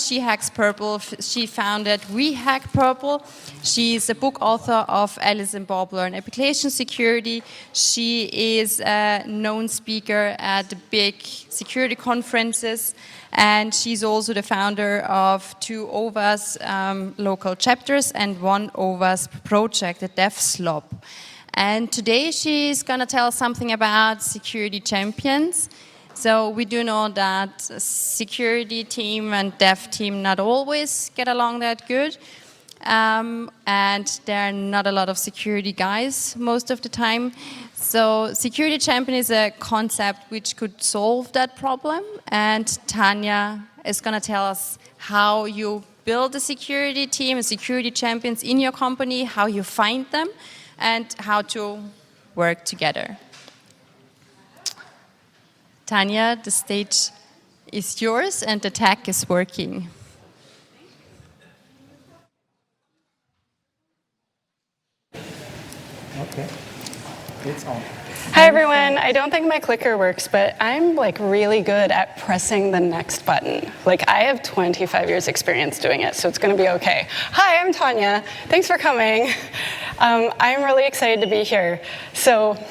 She Hacks Purple. She founded We Hack Purple. She's a book author of Alice in Bob Learn Application Security. She is a known speaker at the big security conferences. And she's also the founder of 2 OWASP local chapters and 1 OWASP project, the DevSlop. And today she's going to tell us something about security champions. So we do know that security team and dev team not always get along that good. And there are not a lot of security guys most of the time. So security champion is a concept which could solve that problem. And Tanya is going to tell us how you build a security team and security champions in your company, how you find them, and how to work together. Tanya, the stage is yours and the tech is working. Okay, it's on. Hi everyone, I don't think my clicker works, but I'm like really good at pressing the next button. Like I have 25 years experience doing it, so it's gonna be okay. Hi, I'm Tanya, thanks for coming. I'm really excited to be here. So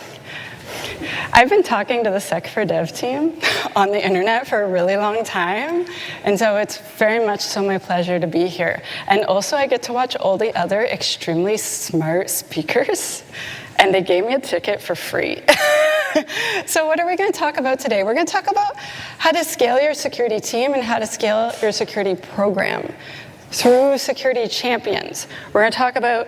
I've been talking to the sec4dev team on the internet for a really long time, and so it's very much so my pleasure to be here. And also I get to watch all the other extremely smart speakers, and they gave me a ticket for free. So what are we going to talk about today? We're going to talk about how to scale your security team and how to scale your security program through security champions. We're going to talk about,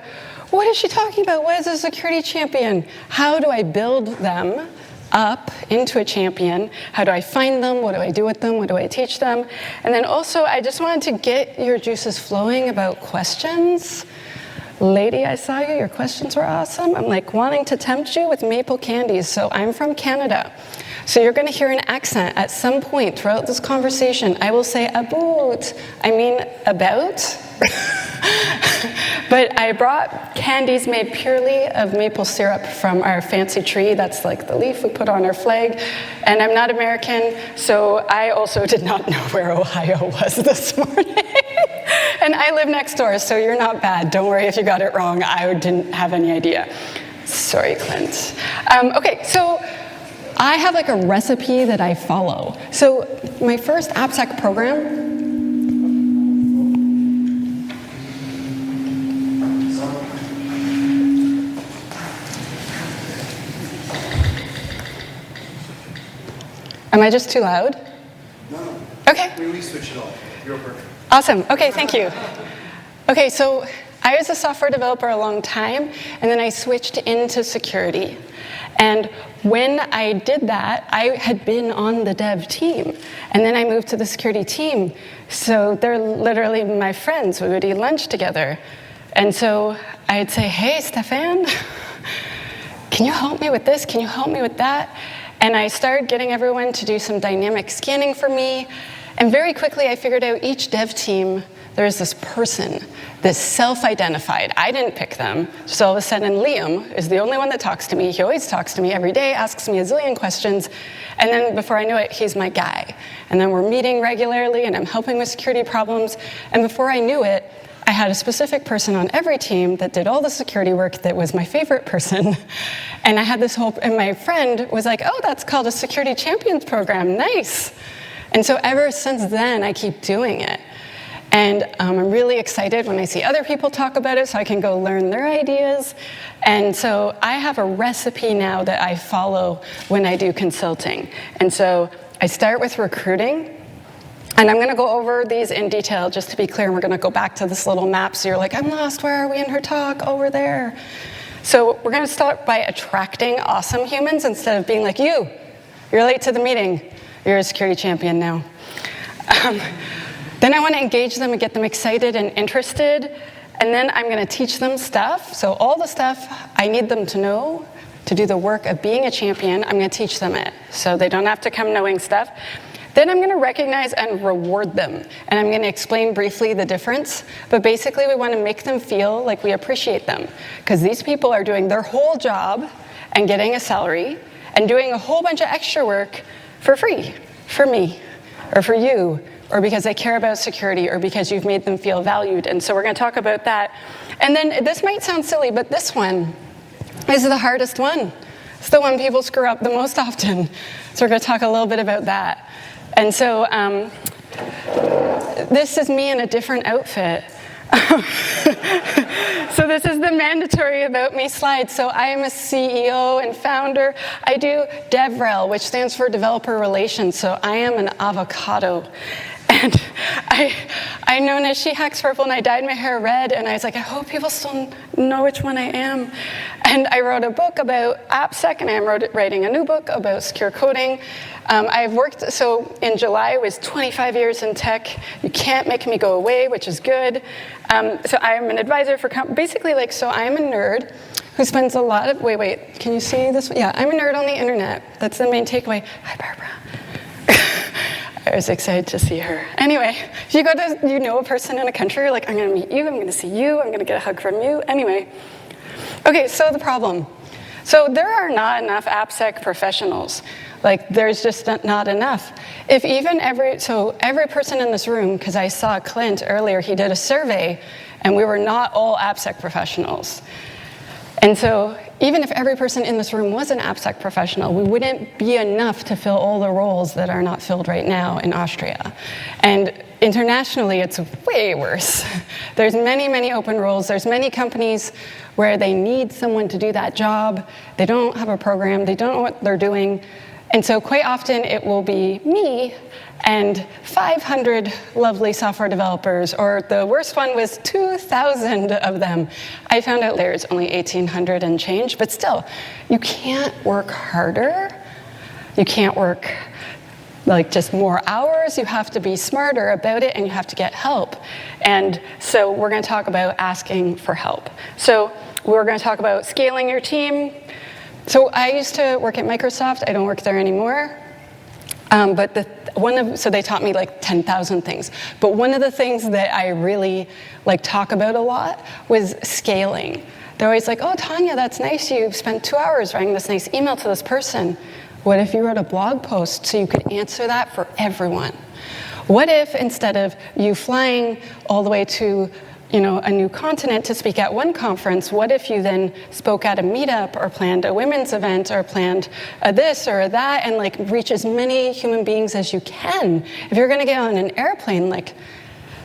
what is she talking about? What is a security champion? How do I build them up into a champion? How do I find them? What do I do with them? What do I teach them? And then also, I just wanted to get your juices flowing about questions. Lady, I saw you. Your questions were awesome. I'm like wanting to tempt you with maple candies. So I'm from Canada. So you're going to hear an accent at some point throughout this conversation. I will say about. I mean about. But I brought candies made purely of maple syrup from our fancy tree. That's like the leaf we put on our flag. And I'm not American, so I also did not know where Ohio was this morning. And I live next door, so you're not bad. Don't worry if you got it wrong. I didn't have any idea. Sorry, Clint. Okay, so I have like a recipe that I follow. So my first AppSec program, am I just too loud? No. Okay. We switch it off. You're perfect. Awesome. Okay, thank you. Okay, so I was a software developer a long time, and then I switched into security. And when I did that, I had been on the dev team, and then I moved to the security team. So they're literally my friends. We would eat lunch together. And so I'd say, hey, Stefan, can you help me with this? Can you help me with that? And I started getting everyone to do some dynamic scanning for me. And very quickly, I figured out each dev team, there's this person, this self-identified. I didn't pick them. So all of a sudden, Liam is the only one that talks to me. He always talks to me every day, asks me a zillion questions. And then before I knew it, he's my guy. And then we're meeting regularly, and I'm helping with security problems. And before I knew it, I had a specific person on every team that did all the security work that was my favorite person. And I had this whole, and my friend was like, oh, that's called a security champions program, nice. And so ever since then, I keep doing it. And I'm really excited when I see other people talk about it so I can go learn their ideas. And so I have a recipe now that I follow when I do consulting. And so I start with recruiting. And I'm going to go over these in detail just to be clear. We're going to go back to this little map. So you're like, I'm lost. Where are we in her talk? Oh, we're there. So we're going to start by attracting awesome humans instead of being like, you're late to the meeting. You're a security champion now. Then I want to engage them and get them excited and interested. And then I'm going to teach them stuff. So all the stuff I need them to know to do the work of being a champion, I'm going to teach them it. So they don't have to come knowing stuff. Then I'm going to recognize and reward them. And I'm going to explain briefly the difference. But basically, we want to make them feel like we appreciate them. Because these people are doing their whole job and getting a salary and doing a whole bunch of extra work for free, for me, or for you, or because they care about security, or because you've made them feel valued. And so we're going to talk about that. And then this might sound silly, but this one is the hardest one. It's the one people screw up the most often. So we're going to talk a little bit about that. And so this is me in a different outfit. So this is the mandatory about me slide. So I am a CEO and founder. I do DevRel, which stands for Developer Relations. So I am an avocado. And I known as She Hacks Purple, and I dyed my hair red, and I was like, I hope people still know which one I am. And I wrote a book about AppSec, and I'm writing a new book about secure coding. I've worked, so in July, it was 25 years in tech. You can't make me go away, which is good. So I'm an advisor for, basically, like, so I'm a nerd who spends a lot of, wait, can you see this? Yeah, I'm a nerd on the internet. That's the main takeaway. Hi, Barbara. I was excited to see her. Anyway, if you go to, you know a person in a country, you're like, I'm going to meet you, I'm going to see you, I'm going to get a hug from you. Anyway. Okay, so the problem. So there are not enough AppSec professionals. Like, there's just not enough. If even every person in this room, because I saw Clint earlier, he did a survey, and we were not all AppSec professionals. And so even if every person in this room was an AppSec professional, we wouldn't be enough to fill all the roles that are not filled right now in Austria. And internationally, it's way worse. There's many, many open roles. There's many companies where they need someone to do that job. They don't have a program. They don't know what they're doing. And so quite often it will be me and 500 lovely software developers, or the worst one was 2,000 of them. I found out later it's only 1,800 and change, but still, you can't work harder. You can't work like just more hours. You have to be smarter about it, and you have to get help. And so we're going to talk about asking for help. So we're going to talk about scaling your team. So I used to work at Microsoft. I don't work there anymore. So they taught me like 10,000 things. But one of the things that I really talk about a lot was scaling. They're always like, oh, Tanya, that's nice. You spent 2 hours writing this nice email to this person. What if you wrote a blog post so you could answer that for everyone? What if instead of you flying all the way to a new continent to speak at one conference, what if you then spoke at a meetup or planned a women's event or planned a this or a that and reach as many human beings as you can? If you're going to get on an airplane,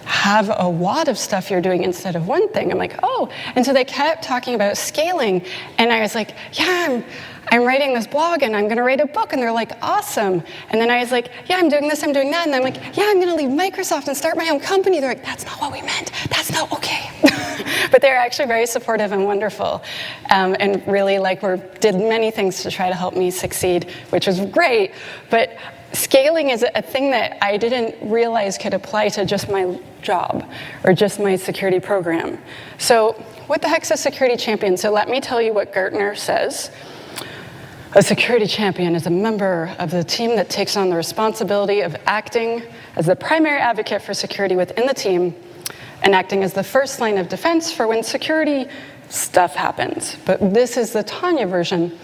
have a lot of stuff you're doing instead of one thing. I'm like, oh. And so they kept talking about scaling, and I was like, yeah, I'm writing this blog, and I'm going to write a book, and they're like, awesome. And then I was like, yeah, I'm doing this, I'm doing that, and I'm like, yeah, I'm going to leave Microsoft and start my own company. They're like, that's not what we meant. That's not okay. But they're actually very supportive and wonderful, and really did many things to try to help me succeed, which was great. But scaling is a thing that I didn't realize could apply to just my job or just my security program. So what the heck's a security champion? So let me tell you what Gartner says. A security champion is a member of the team that takes on the responsibility of acting as the primary advocate for security within the team and acting as the first line of defense for when security stuff happens. But this is the Tanya version.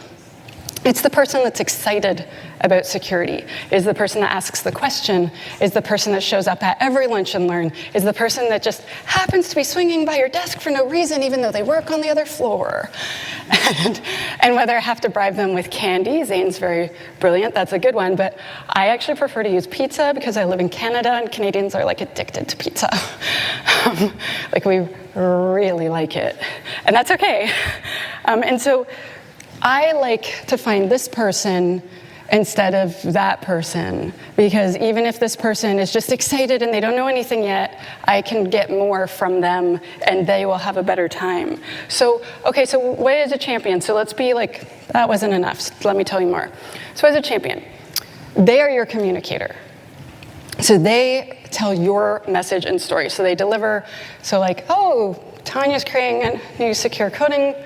It's the person that's excited about security, is the person that asks the question, is the person that shows up at every lunch and learn, is the person that just happens to be swinging by your desk for no reason, even though they work on the other floor. And whether I have to bribe them with candy, Zane's very brilliant, that's a good one, but I actually prefer to use pizza because I live in Canada and Canadians are addicted to pizza. We really like it, and that's okay. And so I like to find this person instead of that person, because even if this person is just excited and they don't know anything yet, I can get more from them and they will have a better time. So, okay, so what is a champion? So let's be that wasn't enough. So let me tell you more. So as a champion, they are your communicator. So they tell your message and story. So they deliver, oh, Tanya's creating a new secure coding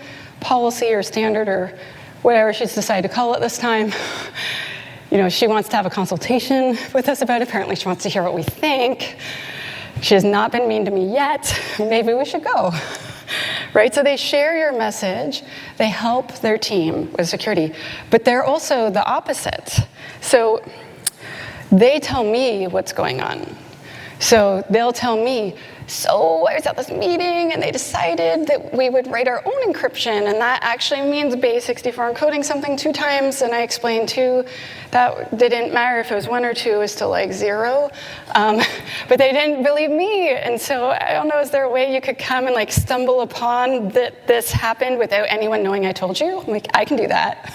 policy or standard or whatever she's decided to call it this time. She wants to have a consultation with us about it. Apparently she wants to hear what we think. She has not been mean to me yet. Maybe we should go. Right? So they share your message. They help their team with security. But they're also the opposite. So they tell me what's going on. So they'll tell me, so I was at this meeting and they decided that we would write our own encryption, and that actually means base64 encoding something 2 times, and I explained too that didn't matter if it was 1 or 2, it was still like 0. But they didn't believe me, and so I don't know, is there a way you could come and like stumble upon that this happened without anyone knowing I told you? I'm like, I can do that.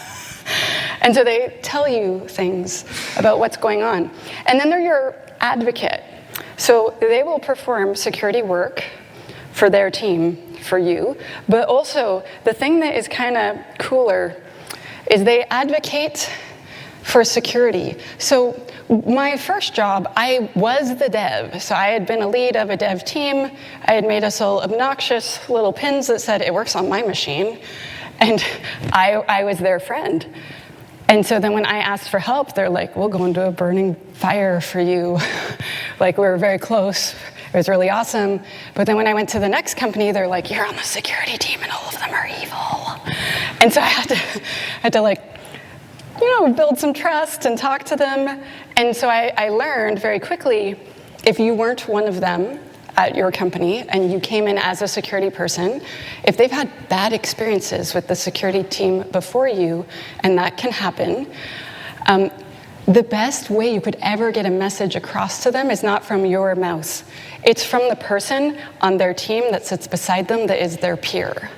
And so they tell you things about what's going on. And then they're your advocate. So they will perform security work for their team, for you, but also the thing that is kind of cooler is they advocate for security. So my first job, I was the dev. So I had been a lead of a dev team. I had made us all obnoxious little pins that said it works on my machine, and I was their friend. And so then when I asked for help, they're like, we'll go into a burning fire for you. Like, we were very close. It was really awesome. But then when I went to the next company, they're like, you're on the security team and all of them are evil. And so I had to like, build some trust and talk to them. And so I learned very quickly, if you weren't one of them at your company and you came in as a security person, if they've had bad experiences with the security team before you, and that can happen, the best way you could ever get a message across to them is not from your mouse. It's from the person on their team that sits beside them that is their peer.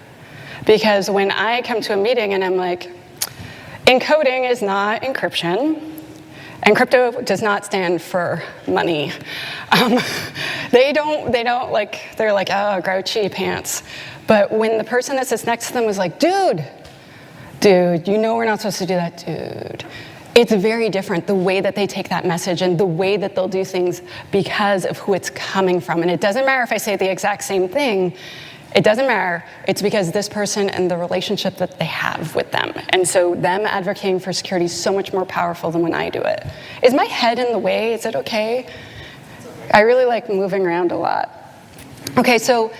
Because when I come to a meeting and I'm like, encoding is not encryption, and crypto does not stand for money. They don't like, they're like, oh, grouchy pants. But when the person that sits next to them is like, dude, we're not supposed to do that, dude. It's very different, the way that they take that message and the way that they'll do things because of who it's coming from. And it doesn't matter if I say the exact same thing. It doesn't matter. It's because this person and the relationship that they have with them. And so them advocating for security is so much more powerful than when I do it. Is my head in the way? Is it okay? I really like moving around a lot. Okay, so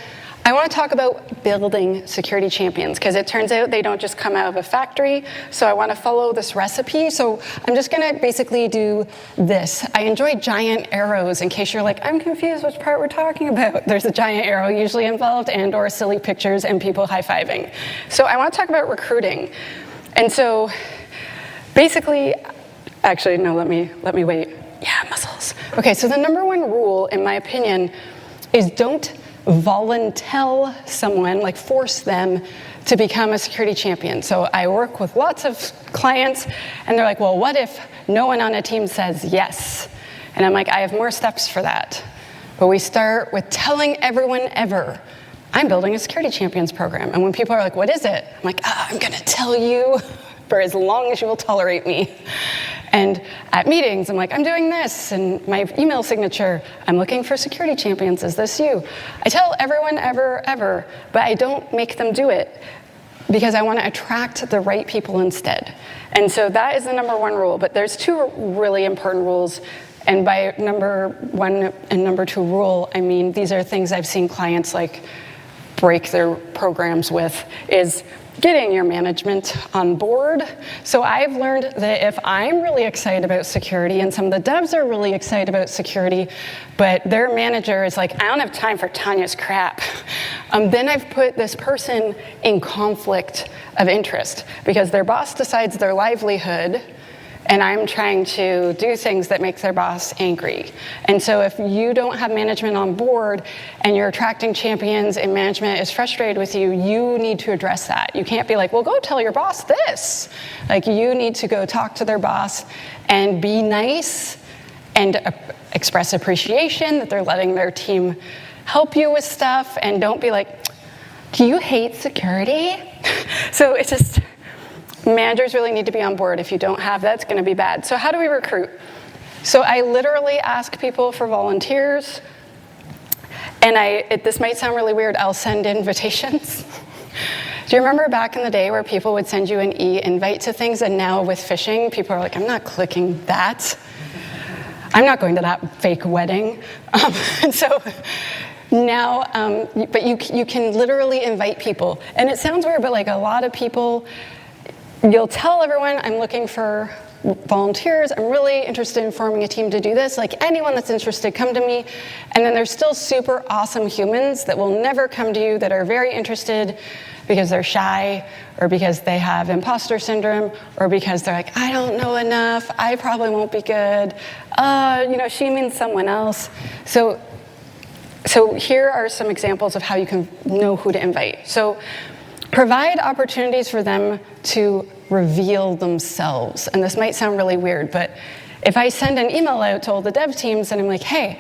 I want to talk about building security champions, because it turns out they don't just come out of a factory. So I want to follow this recipe. So I'm just going to basically do this. I enjoy giant arrows, in case you're like, I'm confused which part we're talking about. There's a giant arrow usually involved, and or silly pictures and people high-fiving. So I want to talk about recruiting. And so basically, actually, no, let me wait. Yeah, muscles. Okay, so the number 1 rule, in my opinion, is don't volunteer someone, like force them to become a security champion. So I work with lots of clients, and they're like, well, what if no one on a team says yes? And I'm like, I have more steps for that. But we start with telling everyone ever, I'm building a security champions program. And when people are like, what is it? I'm like, I'm going to tell you for as long as you will tolerate me. And at meetings, I'm like, I'm doing this, and my email signature, I'm looking for security champions, is this you? I tell everyone ever, but I don't make them do it because I want to attract the right people instead. And so that is the number 1 rule, but there's 2 really important rules. And by number 1 and number 2 rule, I mean, these are things I've seen clients like break their programs with, is getting your management on board. So I've learned that if I'm really excited about security, and some of the devs are really excited about security, but their manager is like, I don't have time for Tanya's crap, then I've put this person in conflict of interest because their boss decides their livelihood, and I'm trying to do things that make their boss angry. And so if you don't have management on board and you're attracting champions and management is frustrated with you, you need to address that. You can't be like, well, go tell your boss this. Like, you need to go talk to their boss and be nice and express appreciation that they're letting their team help you with stuff, and don't be like, do you hate security? So it's just, managers really need to be on board. If you don't have that, it's going to be bad. So how do we recruit? So I literally ask people for volunteers, and this might sound really weird, I'll send invitations. Do you remember back in the day where people would send you an e-invite to things, and now with phishing, people are like, I'm not clicking that. I'm not going to that fake wedding. And so now, but you can literally invite people. And it sounds weird, but like a lot of people, you'll tell everyone, I'm looking for volunteers. I'm really interested in forming a team to do this. Like, anyone that's interested, come to me. And then there's still super awesome humans that will never come to you that are very interested because they're shy, or because they have imposter syndrome, or because they're like, I don't know enough, I probably won't be good, she means someone else. So here are some examples of how you can know who to invite. So provide opportunities for them to reveal themselves. And this might sound really weird, but if I send an email out to all the dev teams and I'm like, hey,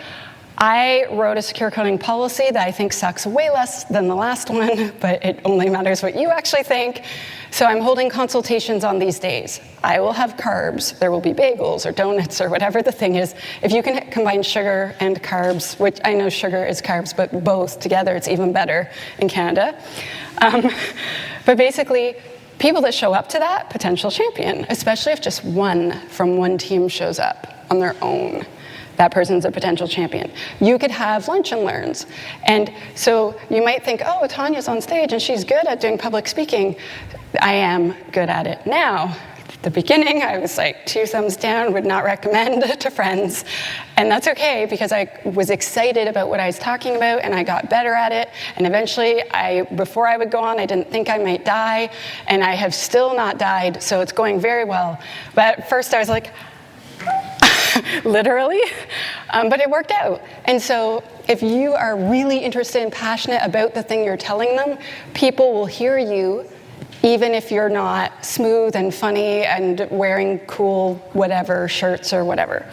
I wrote a secure coding policy that I think sucks way less than the last one, but it only matters what you actually think. So I'm holding consultations on these days. I will have carbs. There will be bagels or donuts or whatever the thing is. If you can combine sugar and carbs, which I know sugar is carbs, but both together, it's even better in Canada. But basically, people that show up to that, potential champion, especially if just one from one team shows up on their own. That person's a potential champion. You could have lunch and learns. And so you might think, oh, Tanya's on stage and she's good at doing public speaking. I am good at it now. At the beginning, I was like 2 thumbs down, would not recommend to friends. And that's okay, because I was excited about what I was talking about and I got better at it. And eventually, before I would go on, I didn't think I might die. And I have still not died, so it's going very well. But at first I was like, literally, but it worked out. And so if you are really interested and passionate about the thing you're telling them, people will hear you even if you're not smooth and funny and wearing cool whatever shirts or whatever.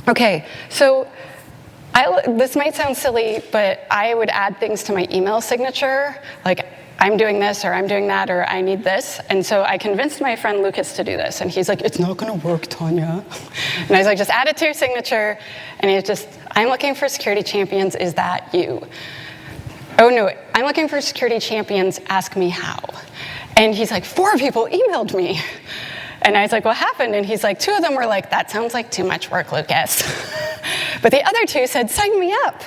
Okay, so this might sound silly, but I would add things to my email signature, like I'm doing this, or I'm doing that, or I need this. And so I convinced my friend Lucas to do this. And he's like, it's not gonna work, Tanya. And I was like, just add it to your signature. And he's just, I'm looking for security champions, is that you? Oh no, I'm looking for security champions, ask me how. And he's like, 4 people emailed me. And I was like, what happened? And he's like, 2 of them were like, that sounds like too much work, Lucas. But the other 2 said, sign me up.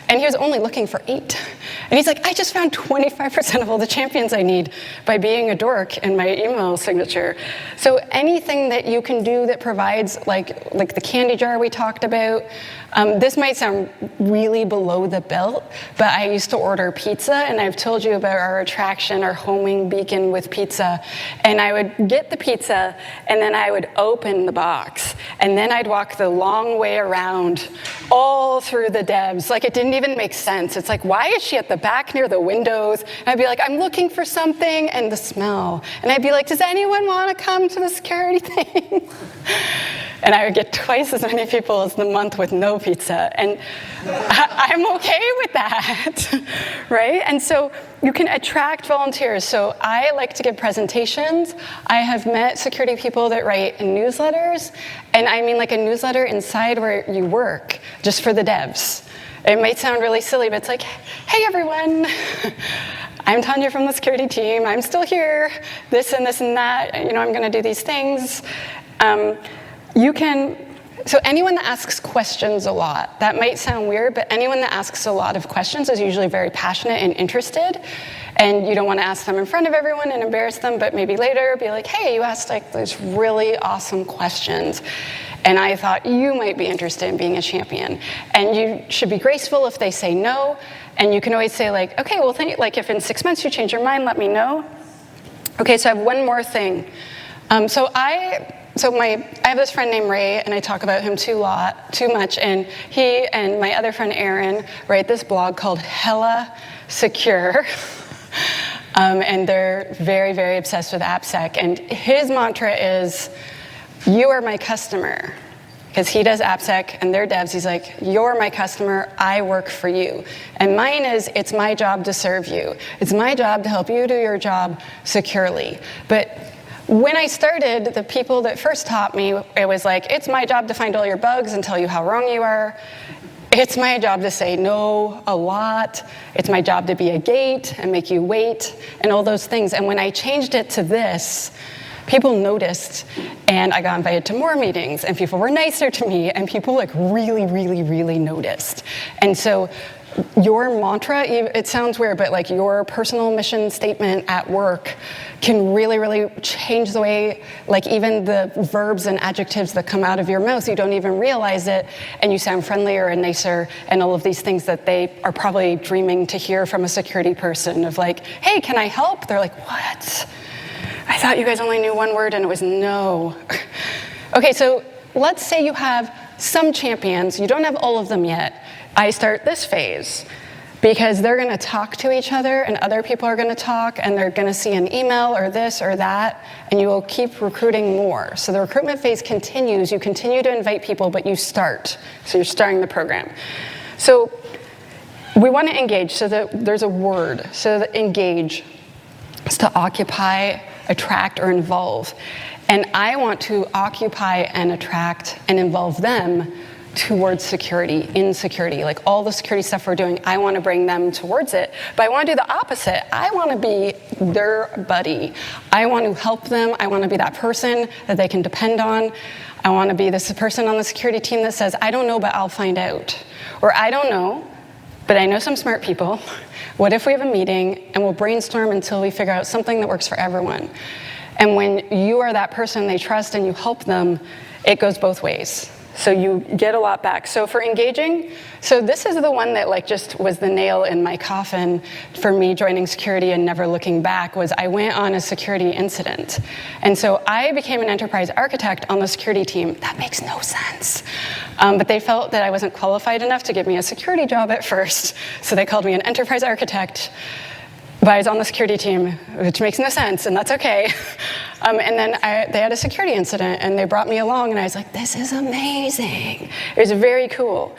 And he was only looking for 8. And he's like, I just found 25% of all the champions I need by being a dork in my email signature. So anything that you can do that provides, like the candy jar we talked about, this might sound really below the belt, but I used to order pizza, and I've told you about our attraction, our homing beacon with pizza. And I would get the pizza, and then I would open the box, and then I'd walk the long way around all through the devs. Like, it didn't even make sense. It's like, why is she at the back near the windows? And I'd be like, I'm looking for something, and the smell. And I'd be like, does anyone want to come to the security thing? And I would get twice as many people as the month with no pizza. And I'm okay with that, right? And so you can attract volunteers. So I like to give presentations. I have met security people that write newsletters. And I mean like a newsletter inside where you work, just for the devs. It might sound really silly, but it's like, hey everyone, I'm Tanya from the security team. I'm still here, this and this and that. I'm gonna do these things. So anyone that asks questions a lot, that might sound weird, but anyone that asks a lot of questions is usually very passionate and interested. And you don't want to ask them in front of everyone and embarrass them, but maybe later be like, hey, you asked like those really awesome questions. And I thought you might be interested in being a champion. And you should be graceful if they say no. And you can always say like, okay, well, like if in 6 months you change your mind, let me know. Okay, so I have one more thing. I have this friend named Ray, and I talk about him too much, and he and my other friend Aaron write this blog called Hella Secure, and they're very, very obsessed with AppSec, and his mantra is, you are my customer, because he does AppSec, and they're devs. He's like, you're my customer, I work for you. And mine is, it's my job to serve you. It's my job to help you do your job securely. But when I started, the people that first taught me, it was like, it's my job to find all your bugs and tell you how wrong you are. It's my job to say no a lot. It's my job to be a gate and make you wait and all those things. And when I changed it to this, people noticed, and I got invited to more meetings, and people were nicer to me, and people like really, really, really noticed. And so your mantra, it sounds weird, but like your personal mission statement at work can really, really change the way, like even the verbs and adjectives that come out of your mouth, you don't even realize it, and you sound friendlier and nicer, and all of these things that they are probably dreaming to hear from a security person of like, hey, can I help? They're like, what? I thought you guys only knew one word and it was no. Okay, so let's say you have some champions, you don't have all of them yet. I start this phase because they're going to talk to each other and other people are going to talk and they're going to see an email or this or that, and you will keep recruiting more. So the recruitment phase continues. You continue to invite people, but you start. So you're starting the program. So we want to engage, so that there's a word. So that engage is to occupy, attract, or involve. And I want to occupy and attract and involve them towards security, in security. Like all the security stuff we're doing, I want to bring them towards it. But I want to do the opposite. I want to be their buddy. I want to help them. I want to be that person that they can depend on. I want to be this person on the security team that says, I don't know, but I'll find out. Or I don't know, but I know some smart people. What if we have a meeting and we'll brainstorm until we figure out something that works for everyone? And when you are that person they trust and you help them, it goes both ways. So you get a lot back. So for engaging, so this is the one that like just was the nail in my coffin for me joining security and never looking back, was I went on a security incident. And so I became an enterprise architect on the security team. That makes no sense. But they felt that I wasn't qualified enough to give me a security job at first. So they called me an enterprise architect. But I was on the security team, which makes no sense, and that's okay. And then they had a security incident, and they brought me along, and I was like, this is amazing. It was very cool.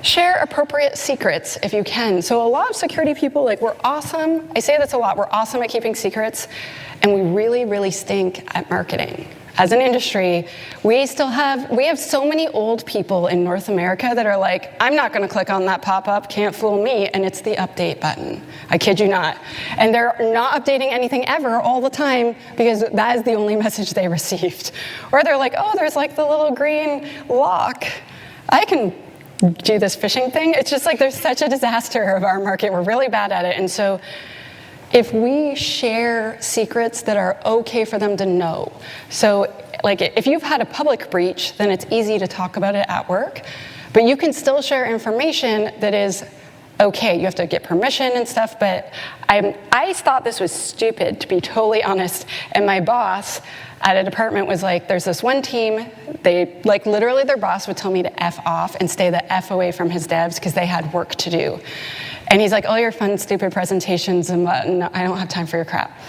Share appropriate secrets if you can. So a lot of security people, like, we're awesome. I say this a lot. We're awesome at keeping secrets, and we really, really stink at marketing. As an industry, we have so many old people in North America that are like, I'm not going to click on that pop-up, can't fool me, and it's the update button. I kid you not. And they're not updating anything ever all the time because that is the only message they received. Or they're like, oh, there's like the little green lock. I can do this phishing thing. It's just like there's such a disaster of our market. We're really bad at it. And so if we share secrets that are okay for them to know, so like if you've had a public breach, then it's easy to talk about it at work, but you can still share information that is okay. You have to get permission and stuff, but I thought this was stupid, to be totally honest, and my boss at a department was like, there's this one team, they, like literally their boss would tell me to F off and stay the F away from his devs because they had work to do. And he's like, all your fun, stupid presentations, and no, I don't have time for your crap.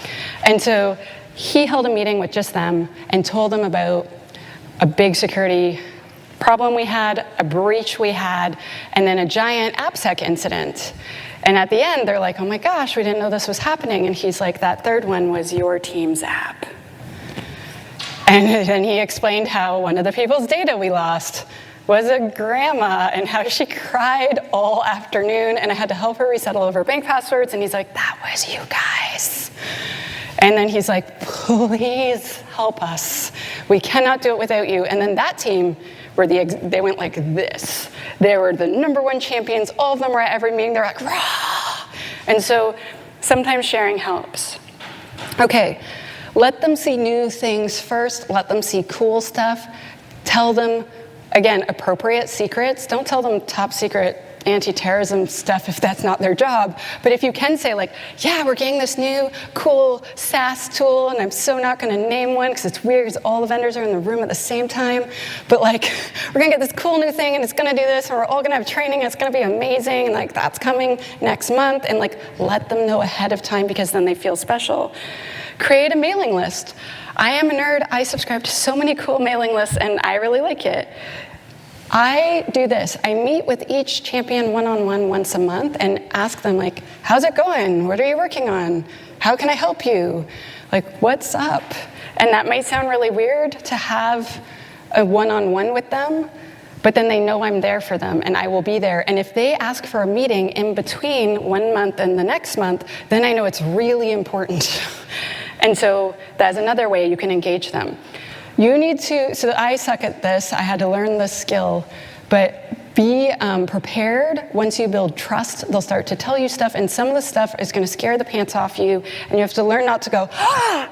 And so he held a meeting with just them and told them about a big security problem we had, a breach we had, and then a giant AppSec incident. And at the end, they're like, oh my gosh, we didn't know this was happening. And he's like, that third one was your team's app. And then he explained how one of the people's data we lost was a grandma and how she cried all afternoon and I had to help her reset all of her bank passwords. And he's like, that was you guys. And then he's like, please help us. We cannot do it without you. And then that team, they went like this. They were the #1 champions. All of them were at every meeting. They're like, rah! And so sometimes sharing helps. Okay, let them see new things first. Let them see cool stuff. Tell them, again, appropriate secrets. Don't tell them top secret anti-terrorism stuff if that's not their job. But if you can say like, yeah, we're getting this new cool SaaS tool, and I'm so not going to name one because it's weird because all the vendors are in the room at the same time. But like, we're going to get this cool new thing, and it's going to do this, and we're all going to have training, and it's going to be amazing, and like that's coming next month. And like, let them know ahead of time because then they feel special. Create a mailing list. I am a nerd. I subscribe to so many cool mailing lists, and I really like it. I do this. I meet with each champion one-on-one once a month and ask them, like, how's it going? What are you working on? How can I help you? Like, what's up? And that might sound really weird to have a one-on-one with them, but then they know I'm there for them and I will be there. And if they ask for a meeting in between 1 month and the next month, then I know it's really important. And so that's another way you can engage them. You need to, so I suck at this, I had to learn this skill, but be prepared. Once you build trust, they'll start to tell you stuff, and some of the stuff is going to scare the pants off you, and you have to learn not to go, ah!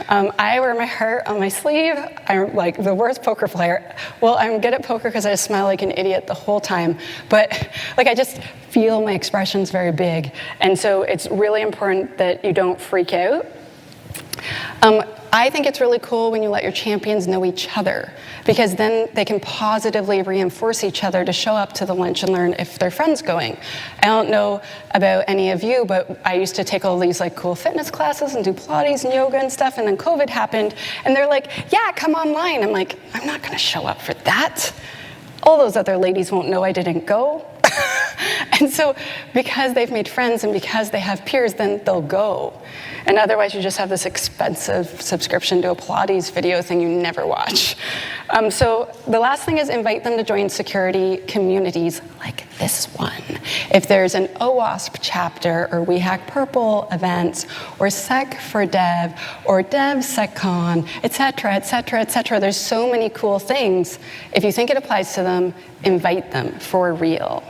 I wear my heart on my sleeve. I'm like the worst poker player. Well, I'm good at poker because I smile like an idiot the whole time. But like I just feel my expressions very big. And so it's really important that you don't freak out. I think it's really cool when you let your champions know each other, because then they can positively reinforce each other to show up to the lunch and learn if their friend's going. I don't know about any of you, but I used to take all these like cool fitness classes and do Pilates and yoga and stuff, and then COVID happened, and they're like, yeah, come online. I'm like, I'm not gonna show up for that. All those other ladies won't know I didn't go. And so because they've made friends and because they have peers, then they'll go. And otherwise you just have this expensive subscription to a Pilates video thing you never watch. So the last thing is invite them to join security communities like this one. If there's an OWASP chapter or We Hack Purple events or sec4dev or DevSecCon, et cetera, et cetera, et cetera, there's so many cool things. If you think it applies to them, invite them for real.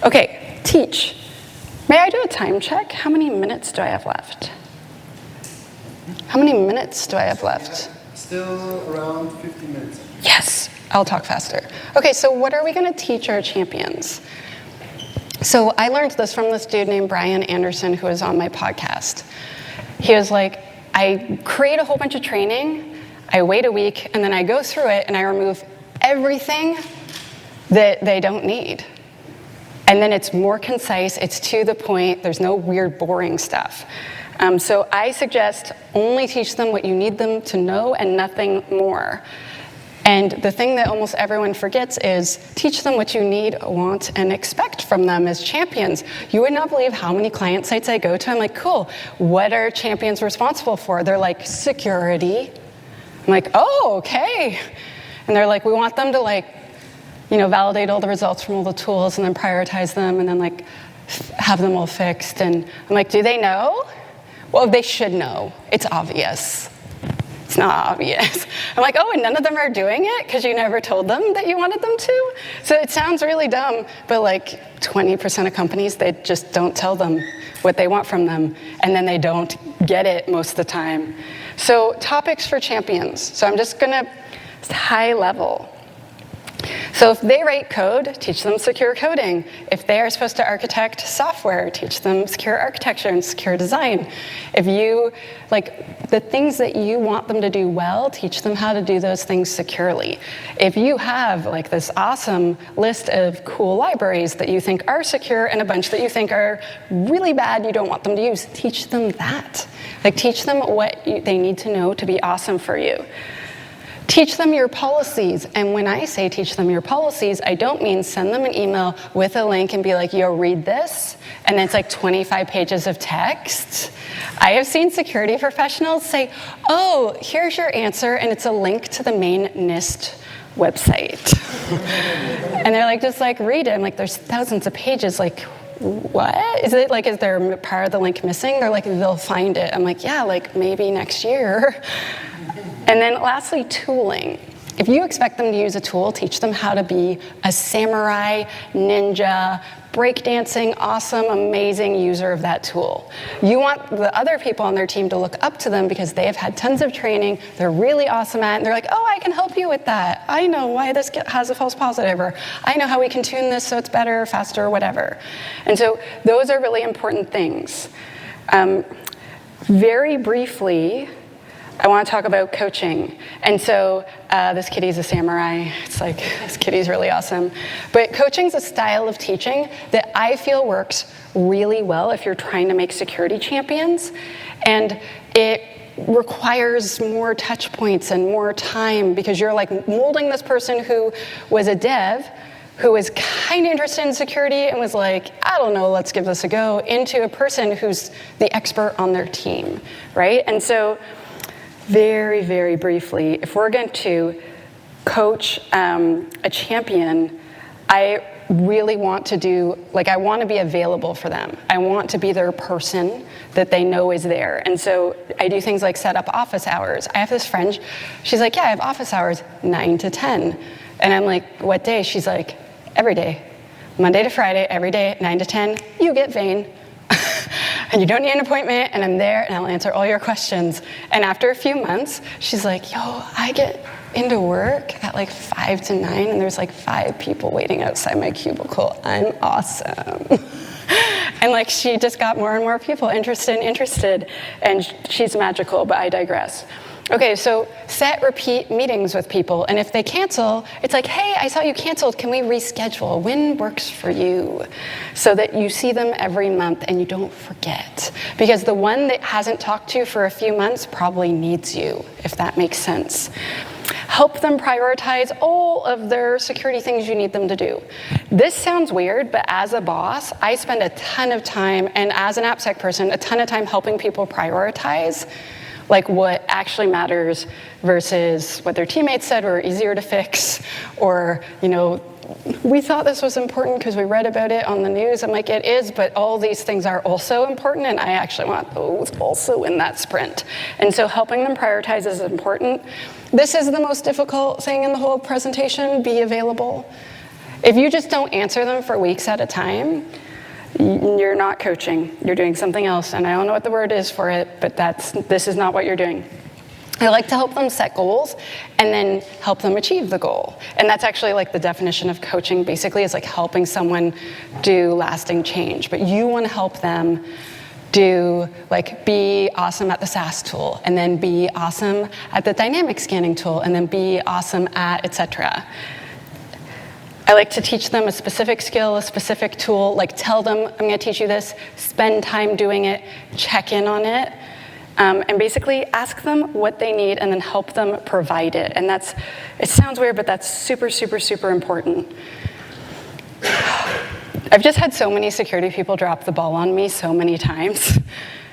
Okay, teach. May I do a time check? How many minutes do I have left? How many minutes do I have left? Still around 50 minutes. Yes, I'll talk faster. Okay, so what are we going to teach our champions? So I learned this from this dude named Brian Anderson who was on my podcast. He was like, I create a whole bunch of training, I wait a week, and then I go through it and I remove everything that they don't need. And then it's more concise, it's to the point, there's no weird, boring stuff. So I suggest only teach them what you need them to know and nothing more. And the thing that almost everyone forgets is teach them what you need, want, and expect from them as champions. You would not believe how many client sites I go to. I'm like, cool, what are champions responsible for? They're like, security. I'm like, oh, okay. And they're like, we want them to like, validate all the results from all the tools and then prioritize them and then like have them all fixed. And I'm like, do they know? Well, they should know. It's obvious. It's not obvious. I'm like, oh, and none of them are doing it because you never told them that you wanted them to? So it sounds really dumb, but like 20% of companies, they just don't tell them what they want from them, and then they don't get it most of the time. So topics for champions. So I'm just gonna high level. So if they write code, teach them secure coding. If they are supposed to architect software, teach them secure architecture and secure design. If you, like, the things that you want them to do well, teach them how to do those things securely. If you have, like, this awesome list of cool libraries that you think are secure and a bunch that you think are really bad, you don't want them to use, teach them that. Like, teach them what they need to know to be awesome for you. Teach them your policies, and when I say teach them your policies, I don't mean send them an email with a link and be like, yo, read this, and then it's like 25 pages of text. I have seen security professionals say, oh, here's your answer, and it's a link to the main NIST website. And they're like, just like, read it. I'm like, there's thousands of pages, like, what? Is it like, is there part of the link missing? They're like, they'll find it. I'm like, yeah, like maybe next year. And then lastly, tooling. If you expect them to use a tool, teach them how to be a samurai, ninja, breakdancing, awesome, amazing user of that tool. You want the other people on their team to look up to them because they have had tons of training, they're really awesome at it, and they're like, oh, I can help you with that. I know why this has a false positive, or I know how we can tune this so it's better, faster, or whatever. And so those are really important things. Very briefly, I want to talk about coaching. And so this kitty's a samurai. It's like, this kitty's really awesome. But coaching's a style of teaching that I feel works really well if you're trying to make security champions. And it requires more touch points and more time because you're like molding this person who was a dev, who was kind of interested in security and was like, I don't know, let's give this a go, into a person who's the expert on their team, right? And so very, very briefly, if we're going to coach a champion, I really want to do, like, I want to be available for them. I want to be their person that they know is there. And so I do things like set up office hours. I have this friend, she's like, yeah, I have office hours 9 to 10. And I'm like, what day? She's like, every day. Monday to Friday, every day, 9 to 10, you get vain. And you don't need an appointment, and I'm there, and I'll answer all your questions. And after a few months, she's like, yo, I get into work at like 5 to 9, and there's like 5 people waiting outside my cubicle. I'm awesome. And like, she just got more and more people interested, and she's magical, but I digress. Okay, so set repeat meetings with people, and if they cancel, it's like, hey, I saw you canceled, can we reschedule? When works for you? So that you see them every month and you don't forget. Because the one that hasn't talked to you for a few months probably needs you, if that makes sense. Help them prioritize all of their security things you need them to do. This sounds weird, but as a boss, I spend a ton of time, and as an AppSec person, a ton of time helping people prioritize like what actually matters versus what their teammates said were easier to fix, or, you know, we thought this was important because we read about it on the news. I'm like, it is, but all these things are also important, and I actually want those also in that sprint. And so helping them prioritize is important. This is the most difficult thing in the whole presentation, be available. If you just don't answer them for weeks at a time, you're not coaching, you're doing something else, and I don't know what the word is for it, but this is not what you're doing. I like to help them set goals and then help them achieve the goal. And that's actually like the definition of coaching, basically, is like helping someone do lasting change. But you want to help them do, like, be awesome at the SAS tool, and then be awesome at the dynamic scanning tool, and then be awesome at, etc. I like to teach them a specific skill, a specific tool, like tell them, I'm going to teach you this, spend time doing it, check in on it, and basically ask them what they need and then help them provide it. And it sounds weird, but that's super, super, super important. I've just had so many security people drop the ball on me so many times.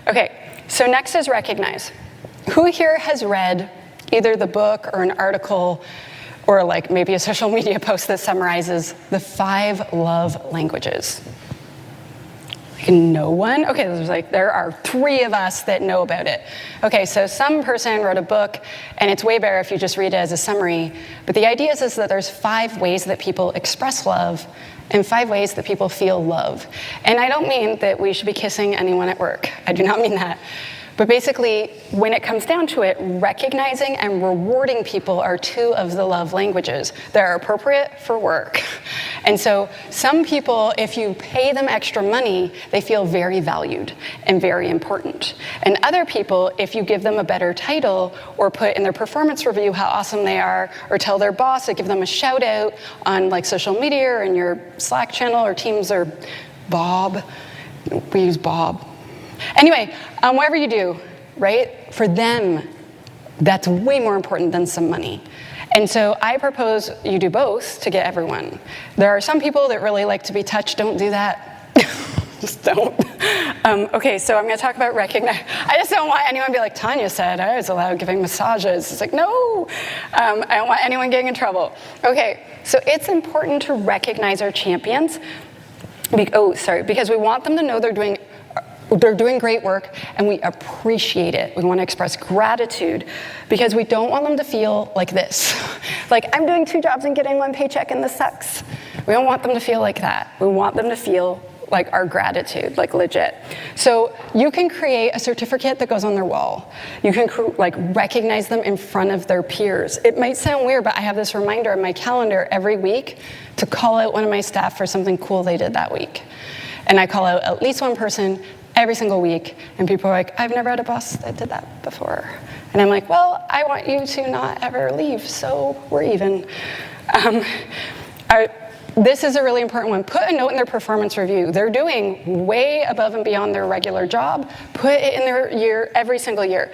Okay, so next is recognize. Who here has read either the book or an article or like maybe a social media post that summarizes the 5 love languages? Like, no one? Okay, there are 3 of us that know about it. Okay, so some person wrote a book, and it's way better if you just read it as a summary. But the idea is that there's 5 ways that people express love and 5 ways that people feel love. And I don't mean that we should be kissing anyone at work. I do not mean that. But basically, when it comes down to it, recognizing and rewarding people are 2 of the love languages that are appropriate for work. And so some people, if you pay them extra money, they feel very valued and very important. And other people, if you give them a better title or put in their performance review how awesome they are, or tell their boss or give them a shout out on like social media or in your Slack channel or Teams or Bob, we use Bob. Anyway, whatever you do, right, for them, that's way more important than some money. And so I propose you do both to get everyone. There are some people that really like to be touched. Don't do that. Just don't. Okay, so I'm going to talk about recognize. I just don't want anyone to be like Tanya said, I was allowed giving massages. It's like, no, I don't want anyone getting in trouble. Okay, so it's important to recognize our champions. Because we want them to know they're doing great work, and we appreciate it. We want to express gratitude because we don't want them to feel like this. Like, I'm doing 2 jobs and getting 1 paycheck and this sucks. We don't want them to feel like that. We want them to feel like our gratitude, like legit. So you can create a certificate that goes on their wall. You can recognize them in front of their peers. It might sound weird, but I have this reminder on my calendar every week to call out one of my staff for something cool they did that week. And I call out at least 1 person every single week, and people are like, I've never had a boss that did that before. And I'm like, well, I want you to not ever leave, so we're even. This is a really important one. Put a note in their performance review. They're doing way above and beyond their regular job. Put it in their year, every single year.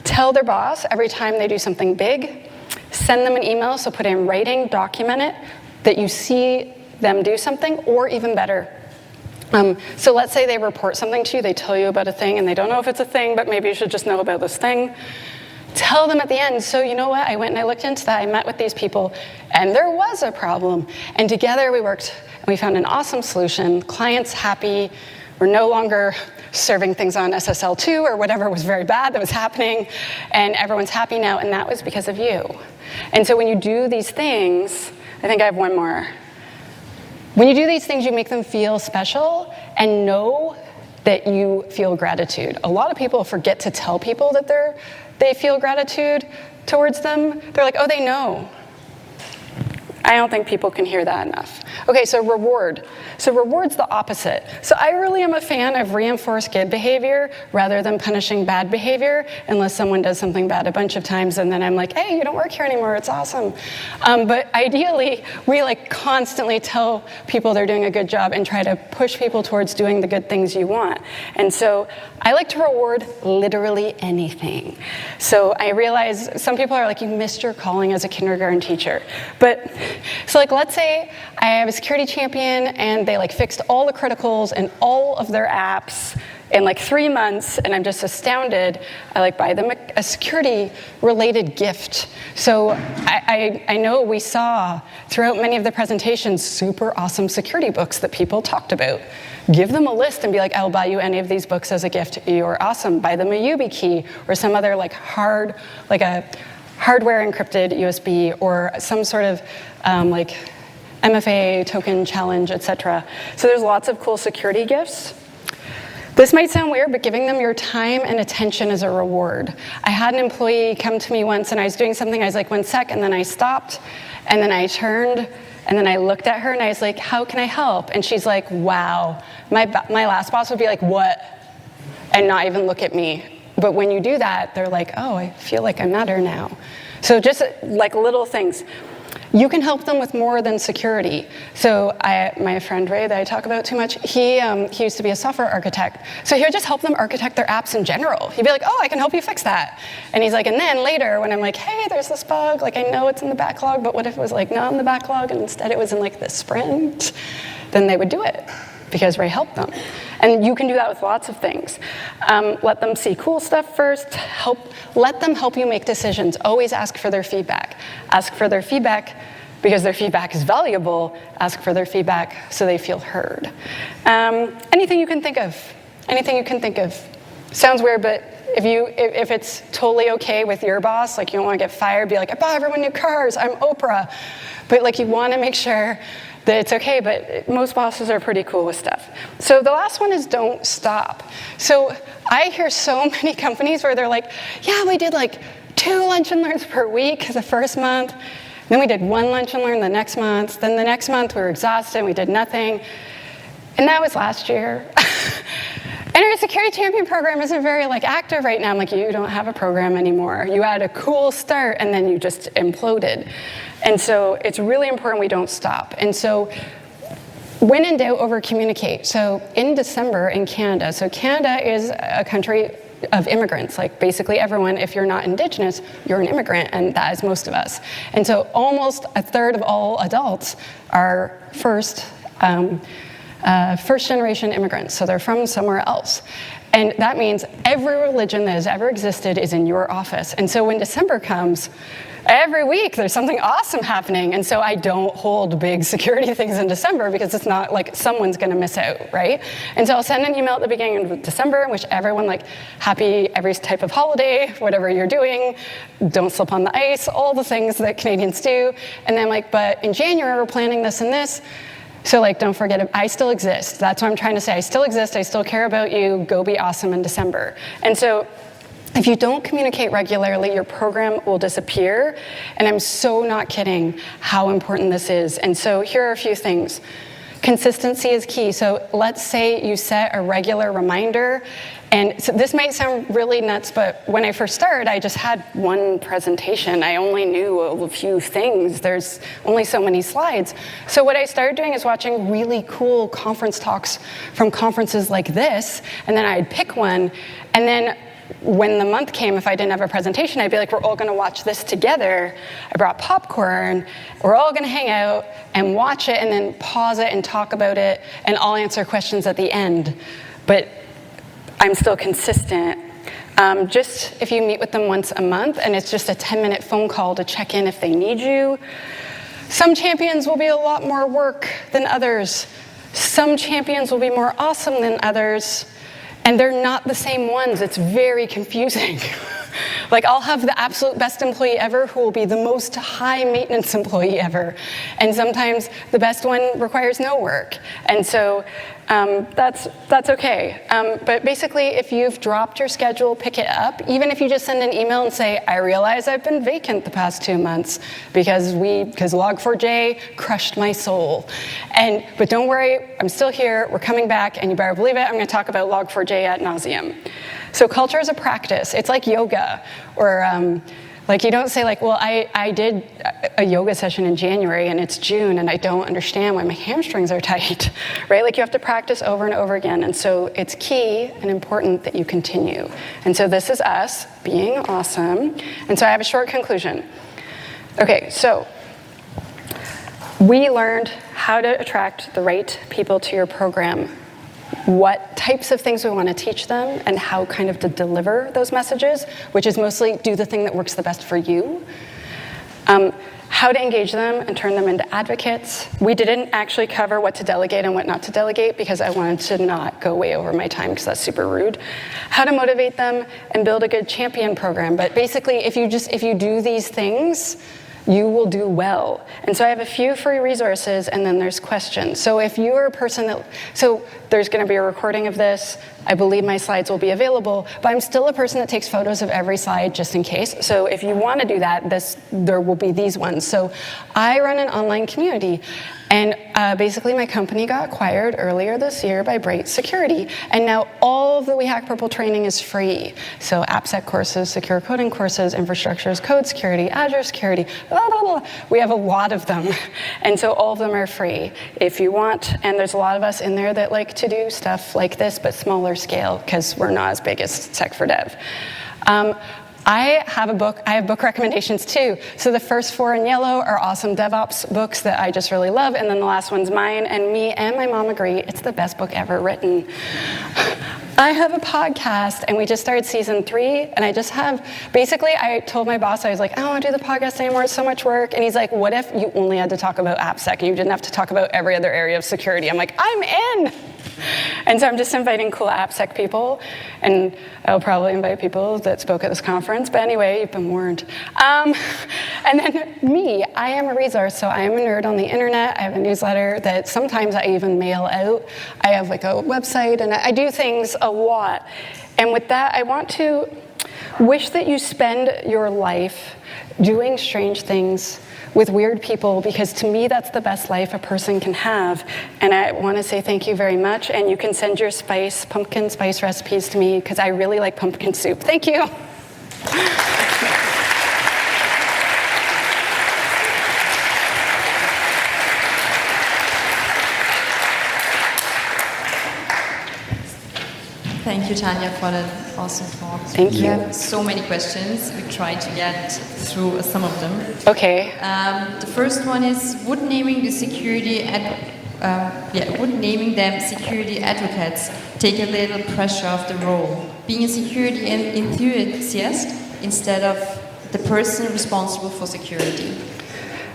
Tell their boss every time they do something big. Send them an email, so put it in writing, document it, that you see them do something, or even better. So let's say they report something to you, they tell you about a thing, and they don't know if it's a thing, but maybe you should just know about this thing. Tell them at the end, so you know what, I went and I looked into that, I met with these people, and there was a problem. And together we worked, and we found an awesome solution. Clients happy, we're no longer serving things on SSL2 or whatever was very bad that was happening, and everyone's happy now, and that was because of you. And so when you do these things, I think I have one more. When you do these things, you make them feel special and know that you feel gratitude. A lot of people forget to tell people that they feel gratitude towards them. They're like, oh, they know. I don't think people can hear that enough. Okay, so reward. So reward's the opposite. So I really am a fan of reinforced good behavior rather than punishing bad behavior, unless someone does something bad a bunch of times and then I'm like, hey, you don't work here anymore, it's awesome. But ideally, we like constantly tell people they're doing a good job and try to push people towards doing the good things you want. And so I like to reward literally anything. So I realize some people are like, you missed your calling as a kindergarten teacher. But so like, let's say I have a security champion and they like fixed all the criticals in all of their apps in like 3 months, and I'm just astounded. I like buy them a security related gift. So I know we saw throughout many of the presentations super awesome security books that people talked about. Give them a list and be like, I'll buy you any of these books as a gift. You're awesome. Buy them a YubiKey or some other like a hardware encrypted USB or some sort of like MFA token challenge, etc. So there's lots of cool security gifts. This might sound weird, but giving them your time and attention is a reward. I had an employee come to me once and I was doing something, I was like, 1 sec, and then I stopped, and then I turned, and then I looked at her and I was like, how can I help? And she's like, wow. My last boss would be like, what? And not even look at me. But when you do that, they're like, oh, I feel like I matter now. So just like little things. You can help them with more than security. So my friend Ray that I talk about too much, he used to be a software architect. So he would just help them architect their apps in general. He'd be like, oh, I can help you fix that. And he's like, and then later when I'm like, hey, there's this bug, like I know it's in the backlog, but what if it was like not in the backlog and instead it was in like the sprint? Then they would do it because Ray helped them. And you can do that with lots of things. Let them see cool stuff first. Let them help you make decisions. Always ask for their feedback. Ask for their feedback because their feedback is valuable. Ask for their feedback so they feel heard. Anything you can think of. Anything you can think of. Sounds weird, but if it's totally okay with your boss, like you don't want to get fired, be like, I bought everyone new cars, I'm Oprah. But like you want to make sure that it's okay, but most bosses are pretty cool with stuff. So the last one is don't stop. So I hear so many companies where they're like, yeah, we did like 2 lunch and learns per week the first month. Then we did 1 lunch and learn the next month. Then the next month we were exhausted and we did nothing. And that was last year. And our security champion program isn't very like active right now. I'm like, you don't have a program anymore. You had a cool start and then you just imploded. And so it's really important we don't stop. And so when in doubt, over communicate. So in December in Canada, so Canada is a country of immigrants, like basically everyone. If you're not Indigenous, you're an immigrant, and that is most of us. And so almost a third of all adults are first generation immigrants, so they're from somewhere else. And that means every religion that has ever existed is in your office. And so when December comes, every week there's something awesome happening. And so I don't hold big security things in December because it's not like someone's gonna miss out, right? And so I'll send an email at the beginning of December in which everyone like, happy every type of holiday, whatever you're doing, don't slip on the ice, all the things that Canadians do. And then like, but in January we're planning this and this. So like, don't forget, I still exist. That's what I'm trying to say. I still exist, I still care about you, go be awesome in December. And so if you don't communicate regularly, your program will disappear. And I'm so not kidding how important this is. And so here are a few things. Consistency is key. So let's say you set a regular reminder. And so this might sound really nuts, but when I first started, I just had 1 presentation. I only knew a few things. There's only so many slides. So what I started doing is watching really cool conference talks from conferences like this, and then I'd pick one, and then when the month came, if I didn't have a presentation, I'd be like, we're all gonna watch this together. I brought popcorn, we're all gonna hang out and watch it and then pause it and talk about it, and I'll answer questions at the end. But I'm still consistent. Just if you meet with them once a month and it's just a 10-minute phone call to check in if they need you. Some champions will be a lot more work than others. Some champions will be more awesome than others. And they're not the same ones. It's very confusing. Like, I'll have the absolute best employee ever who will be the most high maintenance employee ever. And sometimes the best one requires no work. And so that's okay. But basically, if you've dropped your schedule, pick it up. Even if you just send an email and say, I realize I've been vacant the past 2 months because Log4j crushed my soul. But don't worry, I'm still here, we're coming back, and you better believe it, I'm gonna talk about Log4j ad nauseum. So culture is a practice. It's like yoga, or like you don't say like, well, I did a yoga session in January and it's June and I don't understand why my hamstrings are tight, right? Like you have to practice over and over again. And so it's key and important that you continue. And so this is us being awesome. And so I have a short conclusion. Okay, so we learned how to attract the right people to your program, what types of things we want to teach them, and how kind of to deliver those messages, which is mostly do the thing that works the best for you. How to engage them and turn them into advocates. We didn't actually cover what to delegate and what not to delegate because I wanted to not go way over my time because that's super rude. How to motivate them and build a good champion program. But basically, if you do these things, you will do well. And so I have a few free resources, and then there's questions. So if you are a person so there's gonna be a recording of this. I believe my slides will be available, but I'm still a person that takes photos of every slide just in case. So if you wanna do that, there will be these ones. So I run an online community, and basically my company got acquired earlier this year by Bright Security, and now all of the We Hack Purple training is free. So AppSec courses, secure coding courses, infrastructure as code security, Azure security, blah, blah, blah. We have a lot of them, and so all of them are free if you want, and there's a lot of us in there that like to do stuff like this, but smaller scale, because we're not as big as sec4dev. I have book recommendations too. So the first 4 in yellow are awesome DevOps books that I just really love, and then the last one's mine, and me and my mom agree it's the best book ever written. I have a podcast, and we just started season 3, and I told my boss, I was like, I don't want to do the podcast anymore, it's so much work, and he's like, what if you only had to talk about AppSec, and you didn't have to talk about every other area of security? I'm like, I'm in! And so I'm just inviting cool AppSec people, and I'll probably invite people that spoke at this conference, but anyway, you've been warned. And then me, I am a resource, so I am a nerd on the internet. I have a newsletter that sometimes I even mail out. I have like a website, and I do things a lot. And with that, I want to wish that you spend your life doing strange things with weird people, because to me, that's the best life a person can have. And I want to say thank you very much, and you can send your pumpkin spice recipes to me, because I really like pumpkin soup. Thank you. Thank you, Tanya, for that awesome talk. Thank you. We have so many questions. We try to get through some of them. Okay. The first one is, would naming them security advocates take a little pressure off the role? Being a security enthusiast instead of the person responsible for security?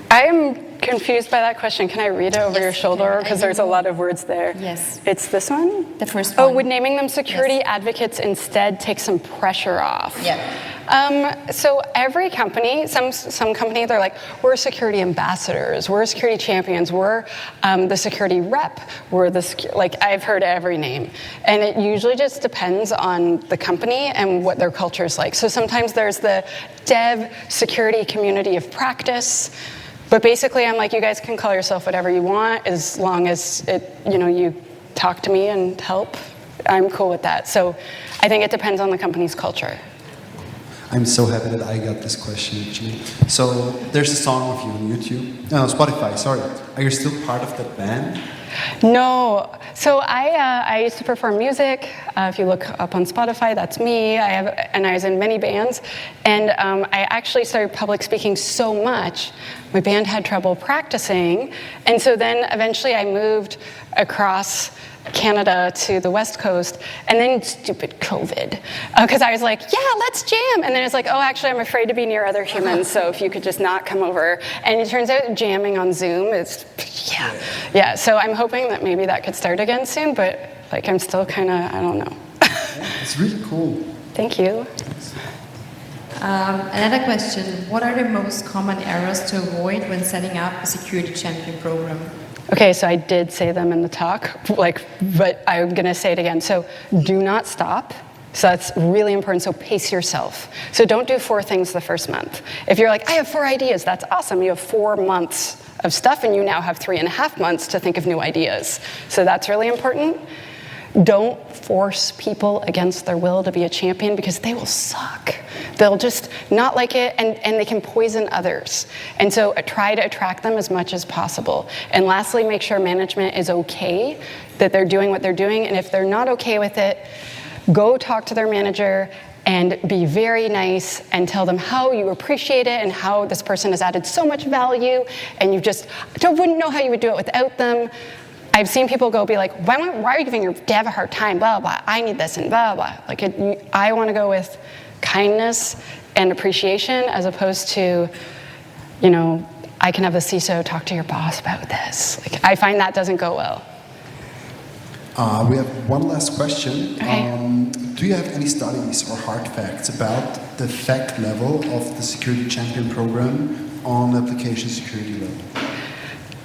I am confused by that question. Can I read it over your shoulder? Because there's a lot of words there. Yes. It's this one? The first one. Oh, would naming them security advocates instead take some pressure off? Yeah. So every company, some company, they're like, we're security ambassadors, we're security champions, we're the security rep, we're the, like, I've heard every name. And it usually just depends on the company and what their culture is like. So sometimes there's the dev security community of practice. But basically, I'm like, you guys can call yourself whatever you want, as long as you talk to me and help. I'm cool with that. So I think it depends on the company's culture. I'm so happy that I got this question, actually. So there's a song of you on YouTube. No, Spotify, sorry. Are you still part of that band? No. So I used to perform music. If you look up on Spotify, that's me. I was in many bands. And I actually started public speaking so much, my band had trouble practicing. And so then eventually I moved across Canada to the West Coast, and then stupid COVID. Because I was like, yeah, let's jam. And then it's like, oh, actually, I'm afraid to be near other humans, so if you could just not come over. And it turns out jamming on Zoom is, yeah. So I'm hoping that maybe that could start again soon, but like I'm still kind of, I don't know. It's really cool. Thank you. Another question, what are the most common errors to avoid when setting up a security champion program? Okay, so I did say them in the talk, but I'm gonna say it again. So do not stop. So that's really important, so pace yourself. So don't do 4 things the first month. If you're like, I have 4 ideas, that's awesome. You have 4 months of stuff and you now have 3.5 months to think of new ideas. So that's really important. Don't force people against their will to be a champion because they will suck. They'll just not like it and they can poison others. And so try to attract them as much as possible. And lastly, make sure management is okay that they're doing what they're doing. And if they're not okay with it, go talk to their manager and be very nice and tell them how you appreciate it and how this person has added so much value and you just wouldn't know how you would do it without them. I've seen people be like, why are you giving your dev a hard time, blah, blah, I need this and blah, blah. Like I want to go with kindness and appreciation as opposed to, I can have the CISO talk to your boss about this. Like, I find that doesn't go well. We have one last question. Okay. Do you have any studies or hard facts about the fact level of the security champion program on application security level?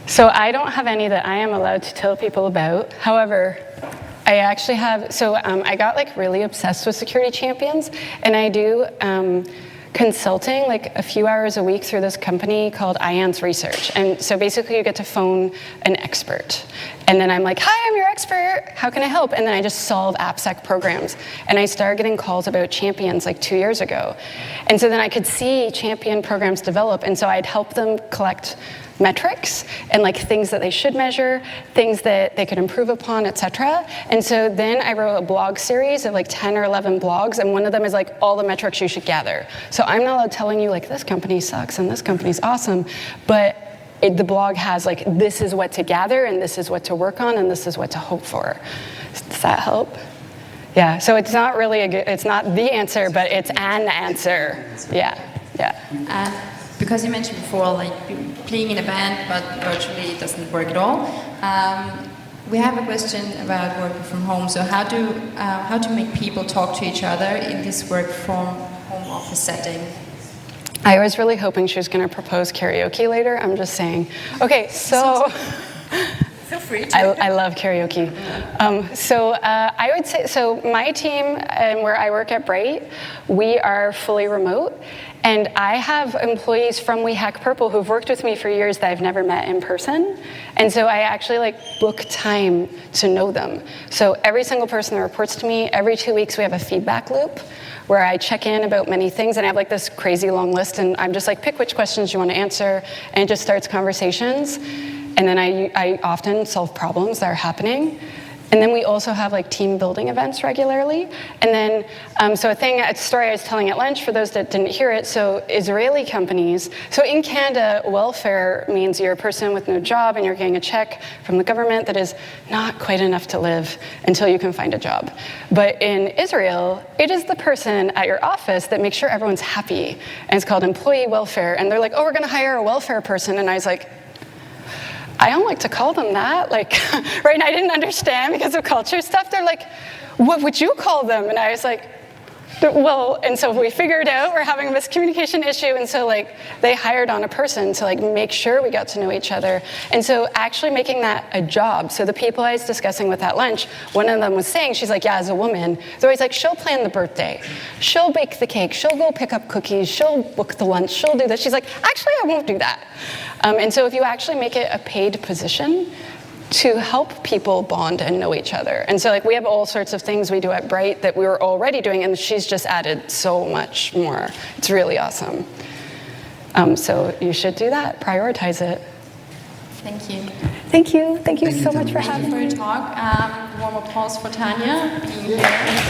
So I don't have any that I am allowed to tell people about. However, I actually have, I got really obsessed with security champions, and I do consulting a few hours a week through this company called IANS Research. And so basically you get to phone an expert. And then I'm like, hi, I'm your expert. How can I help? And then I just solve AppSec programs. And I started getting calls about champions 2 years ago. And so then I could see champion programs develop. And so I'd help them collect metrics and things that they should measure, things that they could improve upon, etc. And so then I wrote a blog series of 10 or 11 blogs, and one of them is all the metrics you should gather. So I'm not allowed telling you this company sucks and this company's awesome, but the blog has this is what to gather and this is what to work on and this is what to hope for. Does that help? Yeah, so it's not really it's not the answer, but it's an answer. Yeah. Because you mentioned before, playing in a band, but virtually it doesn't work at all. We have a question about working from home. So how to make people talk to each other in this work from home office setting? I was really hoping she was going to propose karaoke later. I'm just saying. Okay, so. Feel free to. I love karaoke. I would say, my team and where I work at Bright, we are fully remote. And I have employees from We Hack Purple who've worked with me for years that I've never met in person. And so I actually book time to know them. So every single person that reports to me, every 2 weeks we have a feedback loop where I check in about many things, and I have this crazy long list, and I'm just pick which questions you want to answer, and it just starts conversations. And then I often solve problems that are happening. And then we also have team building events regularly. And then, a story I was telling at lunch for those that didn't hear it, so Israeli companies, so in Canada, welfare means you're a person with no job and you're getting a check from the government that is not quite enough to live until you can find a job. But in Israel, it is the person at your office that makes sure everyone's happy. And it's called employee welfare. And they're like, oh, we're gonna hire a welfare person. And I was like, I don't like to call them that. Right now I didn't understand because of culture stuff. They're like, what would you call them? And I was like, well, and so we figured out we're having a miscommunication issue. And so they hired on a person to make sure we got to know each other. And so actually making that a job. So the people I was discussing with at lunch, one of them was saying, she's like, yeah, as a woman, they're always she'll plan the birthday. She'll bake the cake. She'll go pick up cookies. She'll book the lunch. She'll do this. She's like, actually, I won't do that. And so if you actually make it a paid position to help people bond and know each other. And so we have all sorts of things we do at Bright that we were already doing, and she's just added so much more. It's really awesome. So you should do that, prioritize it. Thank you. Thank you so much for having me. Thank you for your talk. Warm applause for Tanya being here.